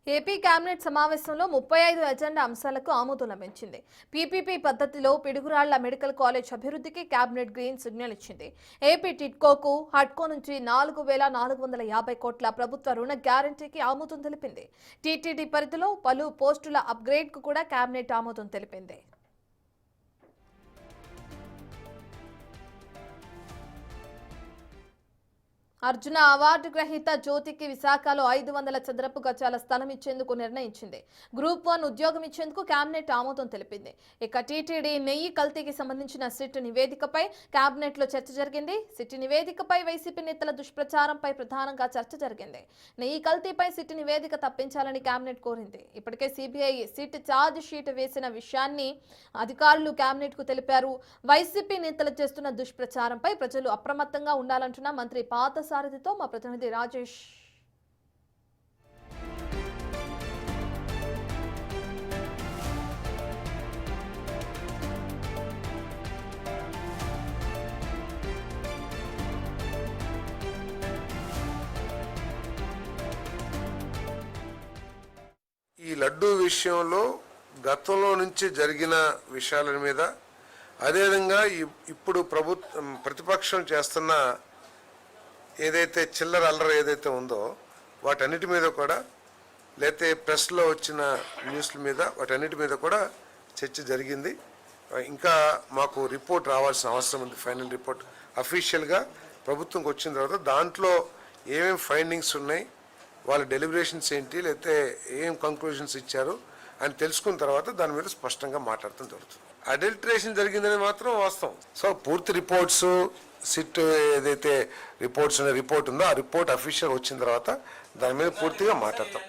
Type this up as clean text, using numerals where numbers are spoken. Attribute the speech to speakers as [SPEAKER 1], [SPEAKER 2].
[SPEAKER 1] AP cabinet సమావేశంలో 35 agenda అంశాలకు ఆమోదం లభించింది. పీపీపీ పద్ధతిలో పిడుగురాళ్ల మెడికల్ కాలేజ్ అభివృద్ధికి కేబినెట్ గ్రీన్ సిగ్నల్ ఇచ్చింది. ఏపీ టిడ్కోకు హడ్కో నుంచి 4,450 కోట్ల ప్రభుత్వ రుణ గ్యారంటీకి ఆమోదం తెలిపింది. టీటీడీ పరిధిలో పలు పోస్టుల అప్గ్రేడ్కు కూడా కేబినెట్ ఆమోదం తెలిపింది. అర్జున అవార్డు గ్రహీత జ్యోతికి విశాఖలో 500 చదరపు గజాల స్థలం ఇచ్చేందుకు నిర్ణయించింది. గ్రూప్ 1 ఉద్యోగం ఇచ్చేందుకు కేబినెట్ ఆమోదం తెలిపింది. ఇక టీటీడీ నెయ్యి కల్తీకి సంబంధించిన సిట్ నివేదికపై కేబినెట్ లో చర్చ జరిగింది. సిట్ నివేదికపై వైసీపీ నేతల దుష్ప్రచారంపై ప్రధానంగా చర్చ జరిగింది. నెయ్యి కల్తీపై సిట్ నివేదిక తప్పించాలని కేబినెట్ కోరింది. ఇప్పటికే సిబిఐ సిట్ ఛార్జ్ షీట్ వేసిన విషయాన్ని అధికారులు కేబినెట్ కు తెలిపారు. వైసీపీ నేతలు చేస్తున్న దుష్ప్రచారంపై ప్రజలు అప్రమత్తంగా ఉండాలంటున్న మంత్రి పాత సారథితో మా ప్రతినిధి రాజేష్.
[SPEAKER 2] ఈ లడ్డూ విషయంలో గతంలో నుంచి జరిగిన విషయాల మీద అదేవిధంగా ఇప్పుడు ప్రతిపక్షం చేస్తున్న ఏదైతే చిల్లర అల్లరి ఏదైతే ఉందో వాటన్నిటి మీద కూడా లేకపోతే ప్రెస్లో వచ్చిన న్యూస్ల మీద వాటన్నిటి మీద కూడా చర్చ జరిగింది. ఇంకా మాకు రిపోర్ట్ రావాల్సిన అవసరం ఉంది. ఫైనల్ రిపోర్ట్ అఫీషియల్గా ప్రభుత్వంకి వచ్చిన తర్వాత దాంట్లో ఏమేమి ఫైండింగ్స్ ఉన్నాయి, వాళ్ళ డెలిబరేషన్స్ ఏంటి, లేకపోతే ఏం కంక్లూజన్స్ ఇచ్చారు అని తెలుసుకున్న తర్వాత దాని మీద స్పష్టంగా మాట్లాడటం జరుగుతుంది. అడల్టరేషన్ జరిగిందని మాత్రం వాస్తవం. సో పూర్తి రిపోర్ట్స్ సిట్ ఏదైతే రిపోర్ట్ ఉందో ఆ రిపోర్ట్ అఫీషియల్ వచ్చిన తర్వాత దాని మీద పూర్తిగా మాట్లాడతాం.